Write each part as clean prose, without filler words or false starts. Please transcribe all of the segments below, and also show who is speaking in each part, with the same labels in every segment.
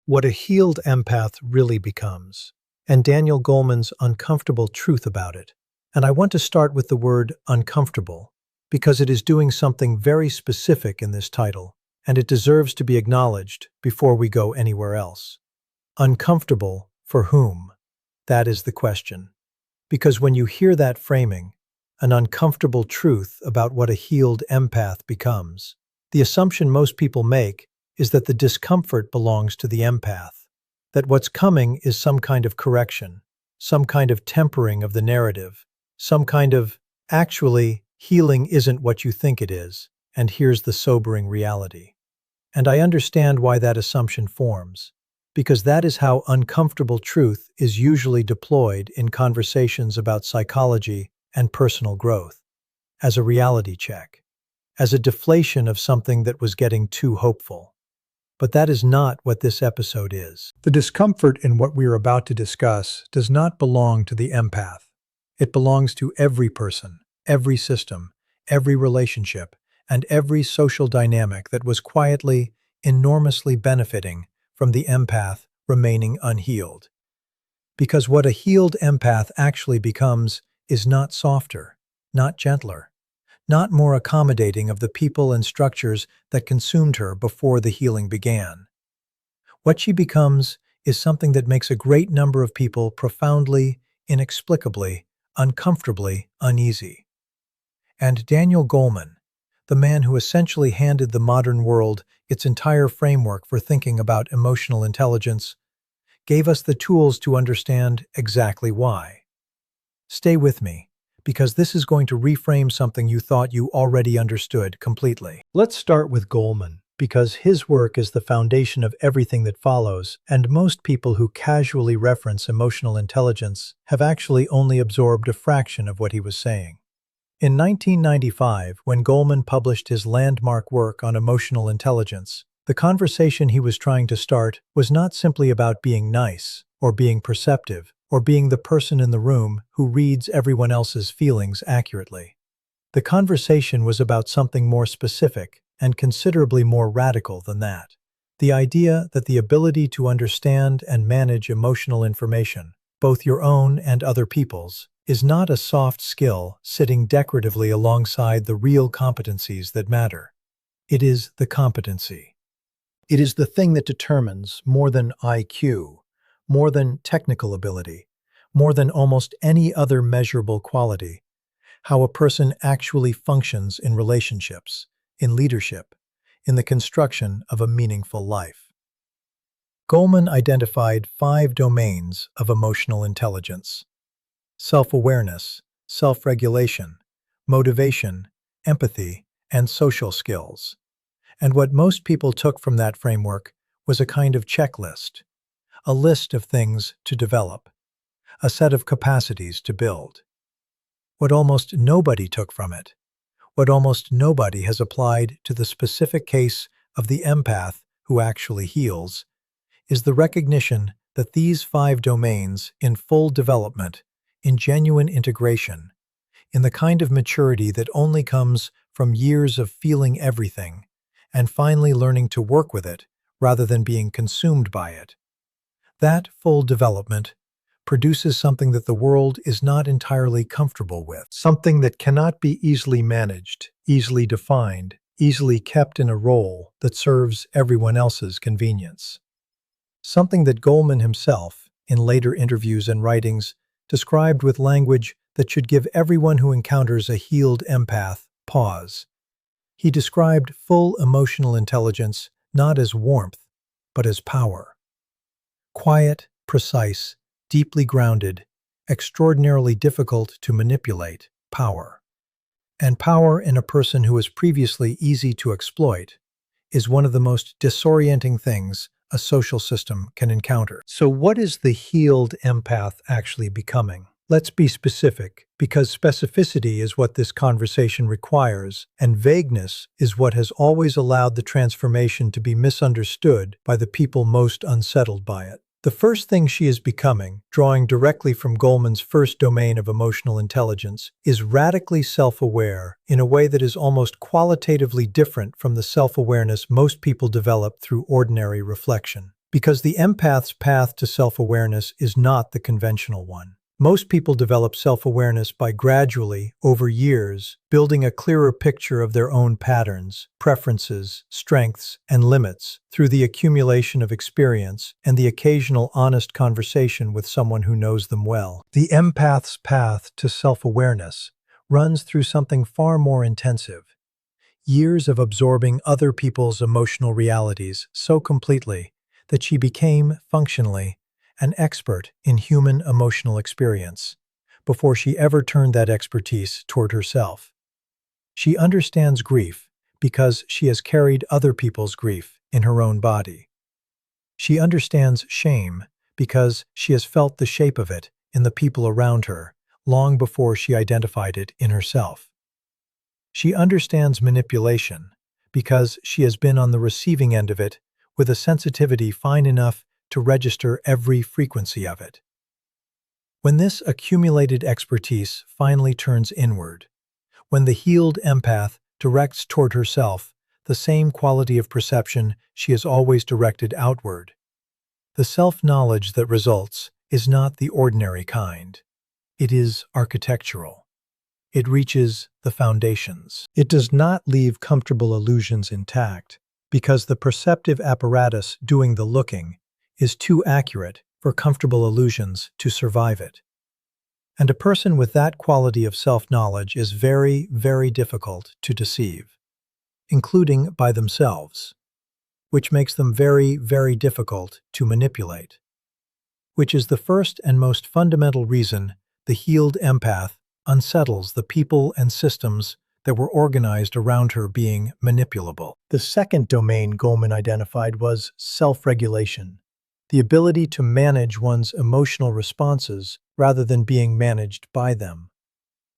Speaker 1: What a healed empath really becomes, and Daniel Goleman's uncomfortable truth about it. And I want to start with the word uncomfortable, because it is doing something very specific in this title, and it deserves to be acknowledged before we go anywhere else. Uncomfortable for whom? That is the question. Because when you hear that framing, an uncomfortable truth about what a healed empath becomes, the assumption most people make is that the discomfort belongs to the empath, that what's coming is some kind of correction, some kind of tempering of the narrative, some kind of, actually, healing isn't what you think it is, and here's the sobering reality. And I understand why that assumption forms, because that is how uncomfortable truth is usually deployed in conversations about psychology and personal growth, as a reality check, as a deflation of something that was getting too hopeful. But that is not what this episode is. The discomfort in what we are about to discuss does not belong to the empath. It belongs to every person, every system, every relationship, and every social dynamic that was quietly, enormously benefiting from the empath remaining unhealed. Because what a healed empath actually becomes is not softer, not gentler, not more accommodating of the people and structures that consumed her before the healing began. What she becomes is something that makes a great number of people profoundly, inexplicably, uncomfortably uneasy. And Daniel Goleman, the man who essentially handed the modern world its entire framework for thinking about emotional intelligence, gave us the tools to understand exactly why. Stay with me, because this is going to reframe something you thought you already understood completely. Let's start with Goleman, because his work is the foundation of everything that follows, and most people who casually reference emotional intelligence have actually only absorbed a fraction of what he was saying. In 1995, when Goleman published his landmark work on emotional intelligence, the conversation he was trying to start was not simply about being nice, or being perceptive, or being the person in the room who reads everyone else's feelings accurately. The conversation was about something more specific and considerably more radical than that. The idea that the ability to understand and manage emotional information, both your own and other people's, is not a soft skill sitting decoratively alongside the real competencies that matter. It is the competency. It is the thing that determines, more than IQ, more than technical ability, more than almost any other measurable quality, how a person actually functions in relationships, in leadership, in the construction of a meaningful life. Goleman identified 5 domains of emotional intelligence: self-awareness, self-regulation, motivation, empathy, and social skills. And what most people took from that framework was a kind of checklist, a list of things to develop, a set of capacities to build. What almost nobody took from it, what almost nobody has applied to the specific case of the empath who actually heals, is the recognition that these 5 domains in full development, in genuine integration, in the kind of maturity that only comes from years of feeling everything and finally learning to work with it rather than being consumed by it. That full development produces something that the world is not entirely comfortable with, something that cannot be easily managed, easily defined, easily kept in a role that serves everyone else's convenience. Something that Goleman himself, in later interviews and writings, described with language that should give everyone who encounters a healed empath pause. He described full emotional intelligence not as warmth, but as power. Quiet, precise, deeply grounded, extraordinarily difficult to manipulate power. And power in a person who is previously easy to exploit is one of the most disorienting things a social system can encounter. So what is the healed empath actually becoming? Let's be specific, because specificity is what this conversation requires, and vagueness is what has always allowed the transformation to be misunderstood by the people most unsettled by it. The first thing she is becoming, drawing directly from Goleman's first domain of emotional intelligence, is radically self-aware in a way that is almost qualitatively different from the self-awareness most people develop through ordinary reflection. Because the empath's path to self-awareness is not the conventional one. Most people develop self-awareness by gradually, over years, building a clearer picture of their own patterns, preferences, strengths, and limits through the accumulation of experience and the occasional honest conversation with someone who knows them well. The empath's path to self-awareness runs through something far more intensive. Years of absorbing other people's emotional realities so completely that she became, functionally, an expert in human emotional experience, before she ever turned that expertise toward herself. She understands grief because she has carried other people's grief in her own body. She understands shame because she has felt the shape of it in the people around her long before she identified it in herself. She understands manipulation because she has been on the receiving end of it with a sensitivity fine enough to register every frequency of it. When this accumulated expertise finally turns inward, when the healed empath directs toward herself the same quality of perception she has always directed outward, the self-knowledge that results is not the ordinary kind. It is architectural. It reaches the foundations. It does not leave comfortable illusions intact, because the perceptive apparatus doing the looking is too accurate for comfortable illusions to survive it. And a person with that quality of self-knowledge is very, very difficult to deceive, including by themselves, which makes them very, very difficult to manipulate, which is the first and most fundamental reason the healed empath unsettles the people and systems that were organized around her being manipulable. The second domain Goleman identified was self-regulation, the ability to manage one's emotional responses rather than being managed by them.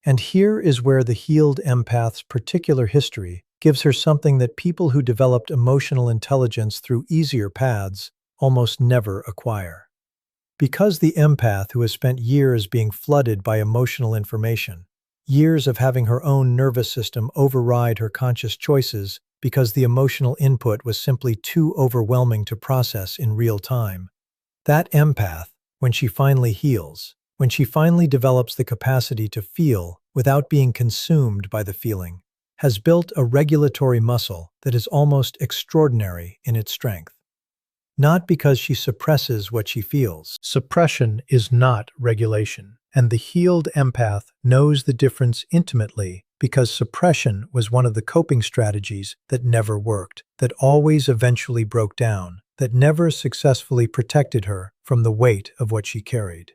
Speaker 1: And here is where the healed empath's particular history gives her something that people who developed emotional intelligence through easier paths almost never acquire. Because the empath who has spent years being flooded by emotional information, years of having her own nervous system override her conscious choices because the emotional input was simply too overwhelming to process in real time. That empath, when she finally heals, when she finally develops the capacity to feel without being consumed by the feeling, has built a regulatory muscle that is almost extraordinary in its strength. Not because she suppresses what she feels. Suppression is not regulation, and the healed empath knows the difference intimately because suppression was one of the coping strategies that never worked, that always eventually broke down, that never successfully protected her from the weight of what she carried.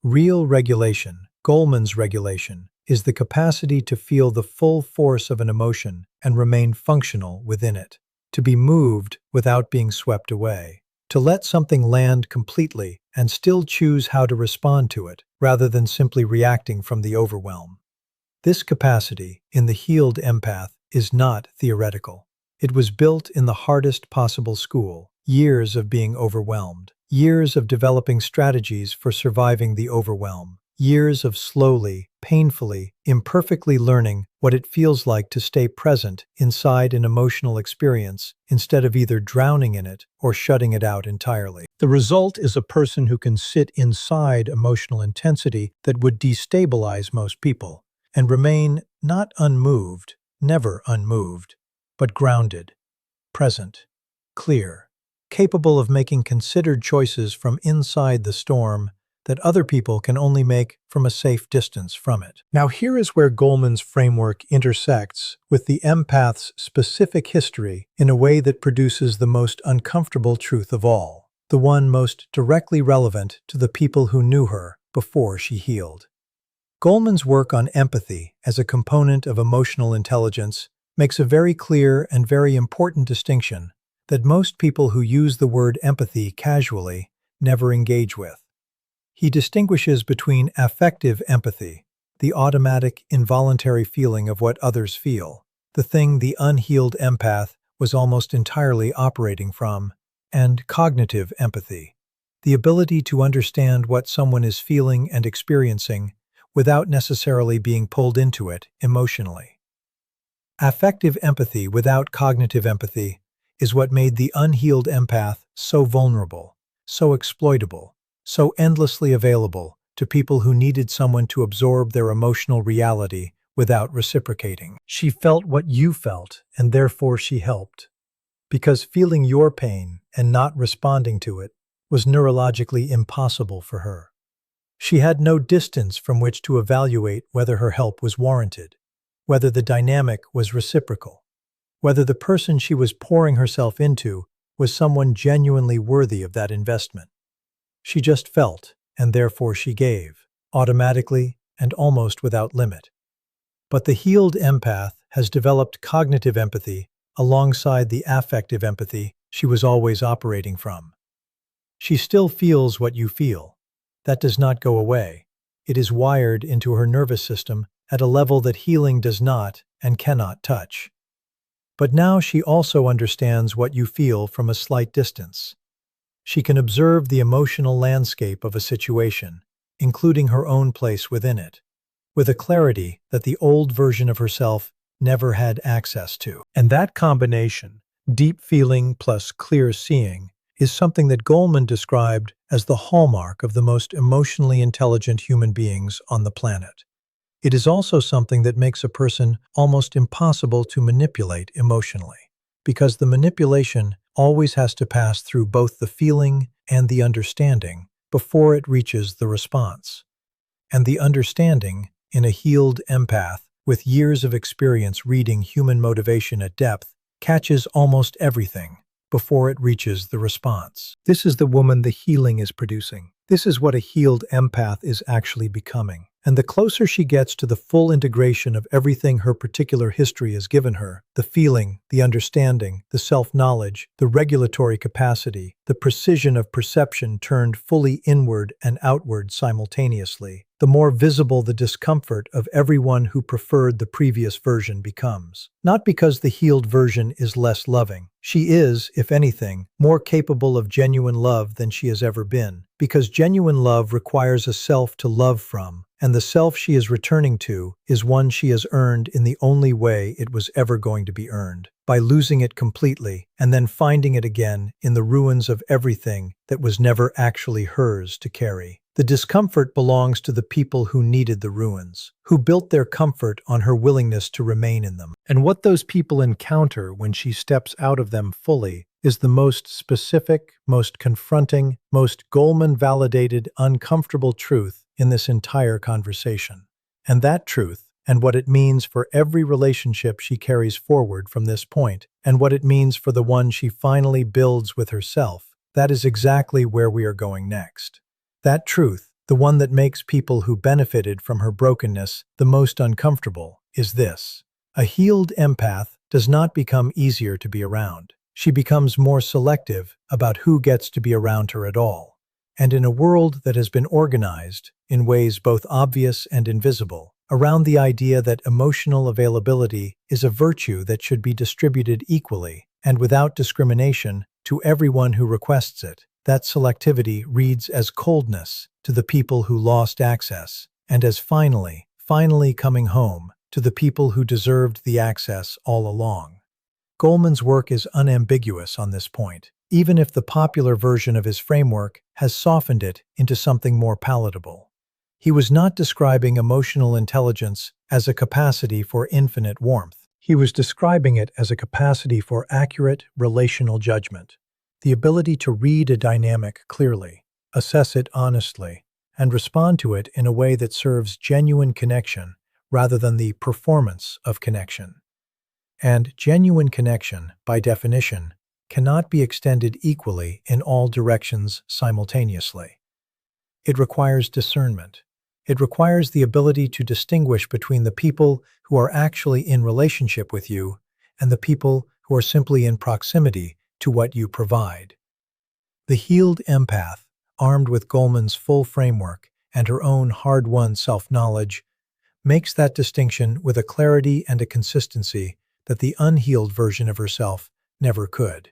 Speaker 1: Real regulation, Goleman's regulation, is the capacity to feel the full force of an emotion and remain functional within it, to be moved without being swept away, to let something land completely and still choose how to respond to it, rather than simply reacting from the overwhelm. This capacity, in the healed empath, is not theoretical. It was built in the hardest possible school, years of being overwhelmed, years of developing strategies for surviving the overwhelm, years of slowly, painfully, imperfectly learning what it feels like to stay present inside an emotional experience instead of either drowning in it or shutting it out entirely. The result is a person who can sit inside emotional intensity that would destabilize most people and remain not unmoved, never unmoved, but grounded, present, clear, capable of making considered choices from inside the storm that other people can only make from a safe distance from it. Now here is where Goleman's framework intersects with the empath's specific history in a way that produces the most uncomfortable truth of all, the one most directly relevant to the people who knew her before she healed. Goleman's work on empathy as a component of emotional intelligence makes a very clear and very important distinction that most people who use the word empathy casually never engage with. He distinguishes between affective empathy, the automatic, involuntary feeling of what others feel, the thing the unhealed empath was almost entirely operating from, and cognitive empathy, the ability to understand what someone is feeling and experiencing without necessarily being pulled into it emotionally. Affective empathy without cognitive empathy is what made the unhealed empath so vulnerable, so exploitable, so endlessly available to people who needed someone to absorb their emotional reality without reciprocating. She felt what you felt, and therefore she helped. Because feeling your pain and not responding to it was neurologically impossible for her. She had no distance from which to evaluate whether her help was warranted, whether the dynamic was reciprocal, whether the person she was pouring herself into was someone genuinely worthy of that investment. She just felt, and therefore she gave, automatically and almost without limit. But the healed empath has developed cognitive empathy alongside the affective empathy she was always operating from. She still feels what you feel. That does not go away. It is wired into her nervous system at a level that healing does not and cannot touch. But now she also understands what you feel from a slight distance. She can observe the emotional landscape of a situation, including her own place within it, with a clarity that the old version of herself never had access to. And that combination, deep feeling plus clear seeing, is something that Goleman described as the hallmark of the most emotionally intelligent human beings on the planet. It is also something that makes a person almost impossible to manipulate emotionally, because the manipulation always has to pass through both the feeling and the understanding before it reaches the response. And the understanding, in a healed empath with years of experience reading human motivation at depth, catches almost everything before it reaches the response. This is the woman the healing is producing. This is what a healed empath is actually becoming. And the closer she gets to the full integration of everything her particular history has given her, the feeling, the understanding, the self-knowledge, the regulatory capacity, the precision of perception turned fully inward and outward simultaneously, the more visible the discomfort of everyone who preferred the previous version becomes. Not because the healed version is less loving. She is, if anything, more capable of genuine love than she has ever been, because genuine love requires a self to love from, and the self she is returning to is one she has earned in the only way it was ever going to be earned, by losing it completely and then finding it again in the ruins of everything that was never actually hers to carry. The discomfort belongs to the people who needed the ruins, who built their comfort on her willingness to remain in them. And what those people encounter when she steps out of them fully is the most specific, most confronting, most Goleman-validated, uncomfortable truth in this entire conversation. And that truth, and what it means for every relationship she carries forward from this point, and what it means for the one she finally builds with herself, that is exactly where we are going next. That truth, the one that makes people who benefited from her brokenness the most uncomfortable, is this. A healed empath does not become easier to be around. She becomes more selective about who gets to be around her at all. And in a world that has been organized, in ways both obvious and invisible, around the idea that emotional availability is a virtue that should be distributed equally and without discrimination to everyone who requests it, that selectivity reads as coldness to the people who lost access, and as finally coming home to the people who deserved the access all along. Goleman's work is unambiguous on this point, even if the popular version of his framework has softened it into something more palatable. He was not describing emotional intelligence as a capacity for infinite warmth. He was describing it as a capacity for accurate relational judgment. The ability to read a dynamic clearly, assess it honestly, and respond to it in a way that serves genuine connection rather than the performance of connection. And genuine connection, by definition, cannot be extended equally in all directions simultaneously. It requires discernment. It requires the ability to distinguish between the people who are actually in relationship with you and the people who are simply in proximity to what you provide. The healed empath, armed with Goleman's full framework and her own hard-won self-knowledge, makes that distinction with a clarity and a consistency that the unhealed version of herself never could.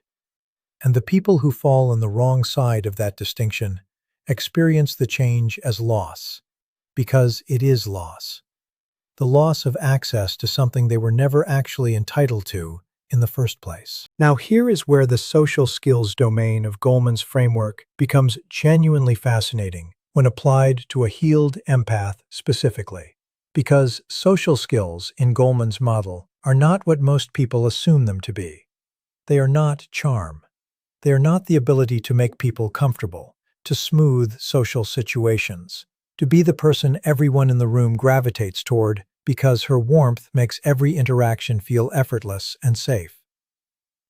Speaker 1: And the people who fall on the wrong side of that distinction experience the change as loss, because it is loss. The loss of access to something they were never actually entitled to in the first place. Now, here is where the social skills domain of Goleman's framework becomes genuinely fascinating when applied to a healed empath specifically. Because social skills in Goleman's model are not what most people assume them to be. They are not charm. They are not the ability to make people comfortable, to smooth social situations, to be the person everyone in the room gravitates toward because her warmth makes every interaction feel effortless and safe.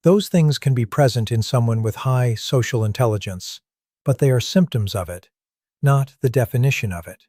Speaker 1: Those things can be present in someone with high social intelligence, but they are symptoms of it, not the definition of it.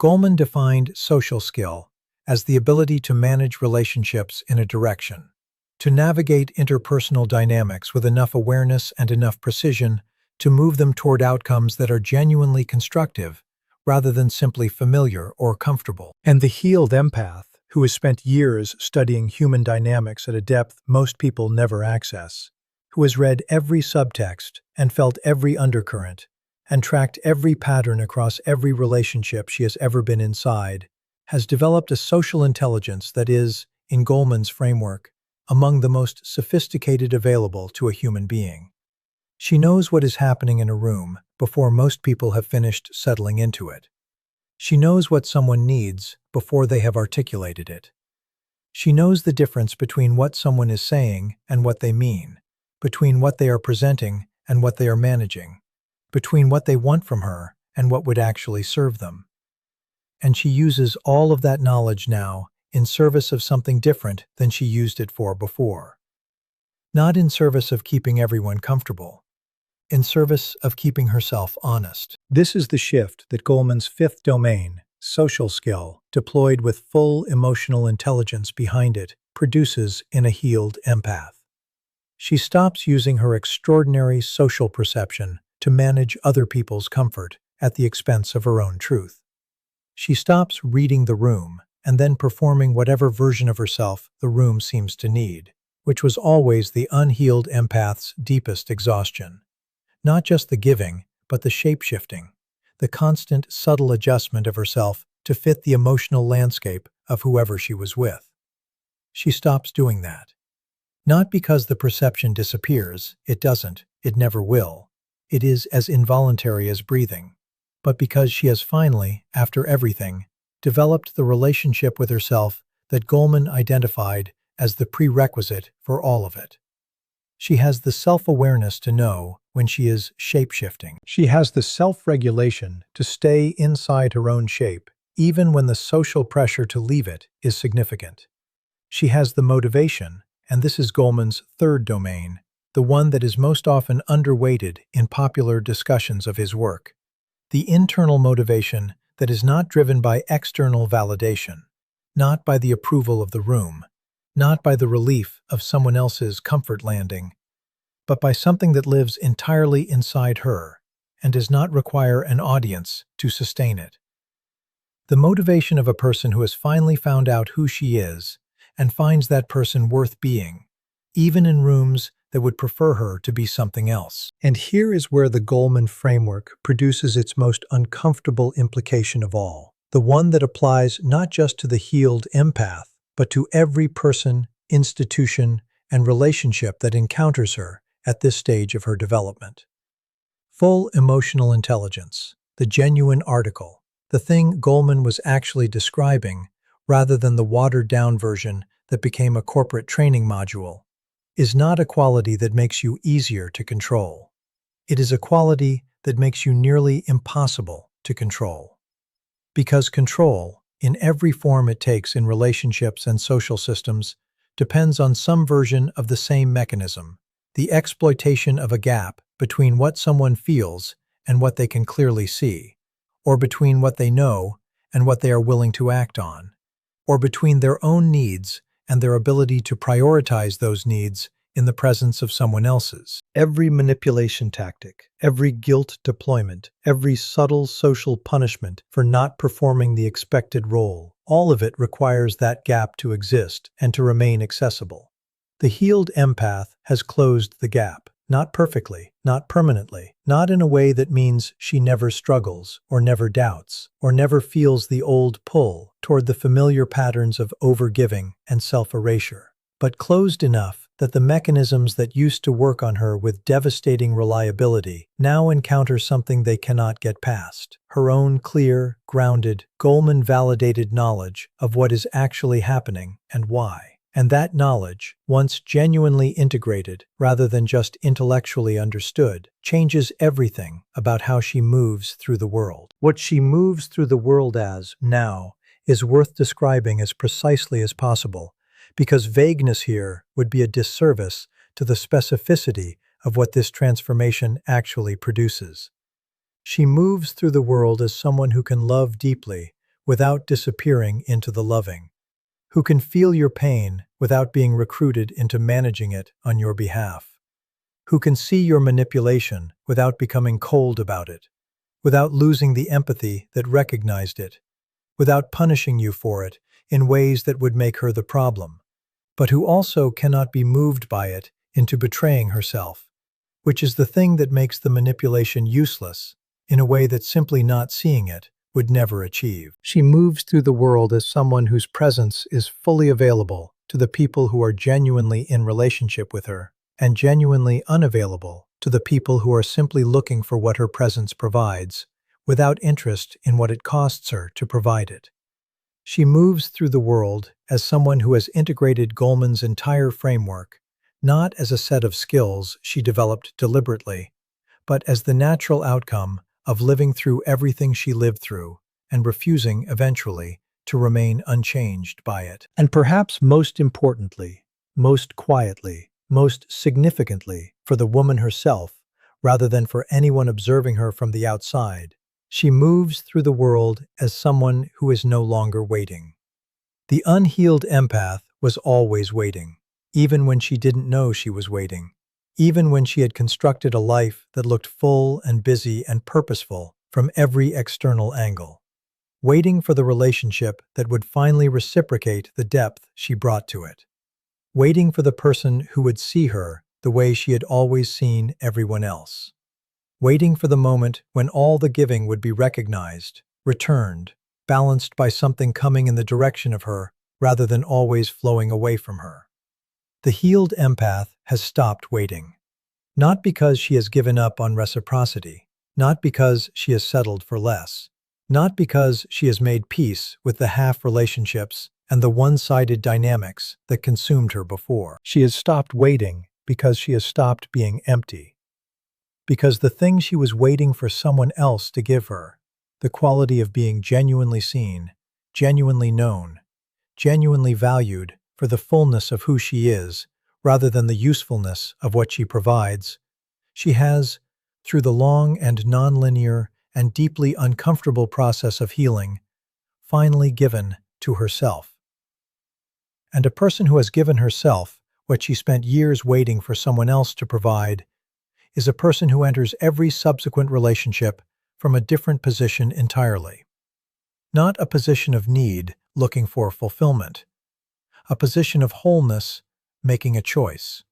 Speaker 1: Goleman defined social skill as the ability to manage relationships in a direction, to navigate interpersonal dynamics with enough awareness and enough precision to move them toward outcomes that are genuinely constructive rather than simply familiar or comfortable. And the healed empath, who has spent years studying human dynamics at a depth most people never access, who has read every subtext and felt every undercurrent, and tracked every pattern across every relationship she has ever been inside, has developed a social intelligence that is, in Goleman's framework, among the most sophisticated available to a human being. She knows what is happening in a room before most people have finished settling into it. She knows what someone needs before they have articulated it. She knows the difference between what someone is saying and what they mean, between what they are presenting and what they are managing, between what they want from her and what would actually serve them. And she uses all of that knowledge now in service of something different than she used it for before. Not in service of keeping everyone comfortable, in service of keeping herself honest. This is the shift that Goleman's fifth domain, social skill, deployed with full emotional intelligence behind it, produces in a healed empath. She stops using her extraordinary social perception to manage other people's comfort at the expense of her own truth. She stops reading the room and then performing whatever version of herself the room seems to need, which was always the unhealed empath's deepest exhaustion. Not just the giving, but the shape-shifting, the constant, subtle adjustment of herself to fit the emotional landscape of whoever she was with. She stops doing that. Not because the perception disappears, it doesn't, it never will. It is as involuntary as breathing. But because she has finally, after everything, developed the relationship with herself that Goleman identified as the prerequisite for all of it. She has the self-awareness to know when she is shape-shifting. She has the self-regulation to stay inside her own shape, even when the social pressure to leave it is significant. She has the motivation, and this is Goleman's third domain, the one that is most often underweighted in popular discussions of his work. The internal motivation that is not driven by external validation, not by the approval of the room, not by the relief of someone else's comfort landing, but by something that lives entirely inside her and does not require an audience to sustain it. The motivation of a person who has finally found out who she is and finds that person worth being, even in rooms that would prefer her to be something else. And here is where the Goleman framework produces its most uncomfortable implication of all, the one that applies not just to the healed empath, but to every person, institution, and relationship that encounters her at this stage of her development. Full emotional intelligence, the genuine article, the thing Goleman was actually describing, rather than the watered-down version that became a corporate training module, is not a quality that makes you easier to control. It is a quality that makes you nearly impossible to control. Because control, in every form it takes in relationships and social systems, depends on some version of the same mechanism, the exploitation of a gap between what someone feels and what they can clearly see, or between what they know and what they are willing to act on, or between their own needs and their ability to prioritize those needs in the presence of someone else's. Every manipulation tactic, every guilt deployment, every subtle social punishment for not performing the expected role, all of it requires that gap to exist and to remain accessible. The healed empath has closed the gap, not perfectly, not permanently, not in a way that means she never struggles, or never doubts, or never feels the old pull toward the familiar patterns of overgiving and self-erasure. but closed enough that the mechanisms that used to work on her with devastating reliability now encounter something they cannot get past. Her own clear, grounded, Goleman-validated knowledge of what is actually happening and why. And that knowledge, once genuinely integrated rather than just intellectually understood, changes everything about how she moves through the world. What she moves through the world as, now, is worth describing as precisely as possible, because vagueness here would be a disservice to the specificity of what this transformation actually produces. She moves through the world as someone who can love deeply without disappearing into the loving, who can feel your pain without being recruited into managing it on your behalf, who can see your manipulation without becoming cold about it, without losing the empathy that recognized it, without punishing you for it in ways that would make her the problem, but who also cannot be moved by it into betraying herself, which is the thing that makes the manipulation useless in a way that simply not seeing it would never achieve. She moves through the world as someone whose presence is fully available to the people who are genuinely in relationship with her, and genuinely unavailable to the people who are simply looking for what her presence provides, without interest in what it costs her to provide it. She moves through the world as someone who has integrated Goleman's entire framework, not as a set of skills she developed deliberately, but as the natural outcome of living through everything she lived through and refusing, eventually, to remain unchanged by it. And perhaps most importantly, most quietly, most significantly for the woman herself, rather than for anyone observing her from the outside, she moves through the world as someone who is no longer waiting. The unhealed empath was always waiting, even when she didn't know she was waiting, even when she had constructed a life that looked full and busy and purposeful from every external angle, waiting for the relationship that would finally reciprocate the depth she brought to it, waiting for the person who would see her the way she had always seen everyone else, waiting for the moment when all the giving would be recognized, returned, balanced by something coming in the direction of her rather than always flowing away from her. The healed empath has stopped waiting. Not because she has given up on reciprocity, not because she has settled for less, not because she has made peace with the half-relationships and the one-sided dynamics that consumed her before. She has stopped waiting because she has stopped being empty. Because the thing she was waiting for someone else to give her, the quality of being genuinely seen, genuinely known, genuinely valued for the fullness of who she is, rather than the usefulness of what she provides, she has, through the long and nonlinear and deeply uncomfortable process of healing, finally given to herself. And a person who has given herself what she spent years waiting for someone else to provide is a person who enters every subsequent relationship from a different position entirely. Not a position of need, looking for fulfillment, a position of wholeness, making a choice.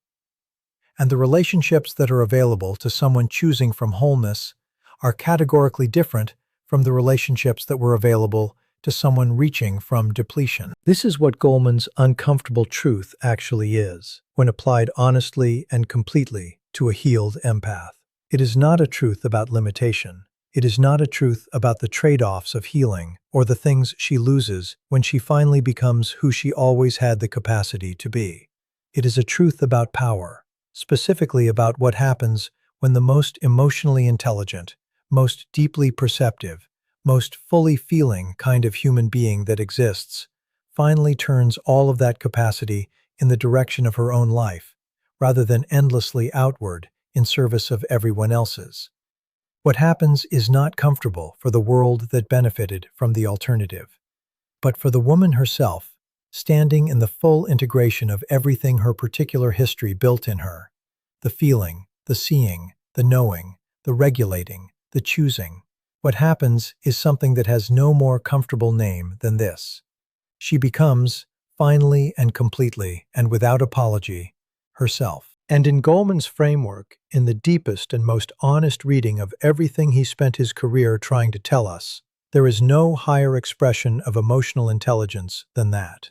Speaker 1: And the relationships that are available to someone choosing from wholeness are categorically different from the relationships that were available to someone reaching from depletion. This is what Goleman's uncomfortable truth actually is, when applied honestly and completely to a healed empath. It is not a truth about limitation. It is not a truth about the trade-offs of healing or the things she loses when she finally becomes who she always had the capacity to be. It is a truth about power, specifically about what happens when the most emotionally intelligent, most deeply perceptive, most fully feeling kind of human being that exists finally turns all of that capacity in the direction of her own life, rather than endlessly outward in service of everyone else's. What happens is not comfortable for the world that benefited from the alternative, but for the woman herself, standing in the full integration of everything her particular history built in her: the feeling, the seeing, the knowing, the regulating, the choosing. What happens is something that has no more comfortable name than this. She becomes, finally and completely, and without apology, herself. And in Goleman's framework, in the deepest and most honest reading of everything he spent his career trying to tell us, there is no higher expression of emotional intelligence than that.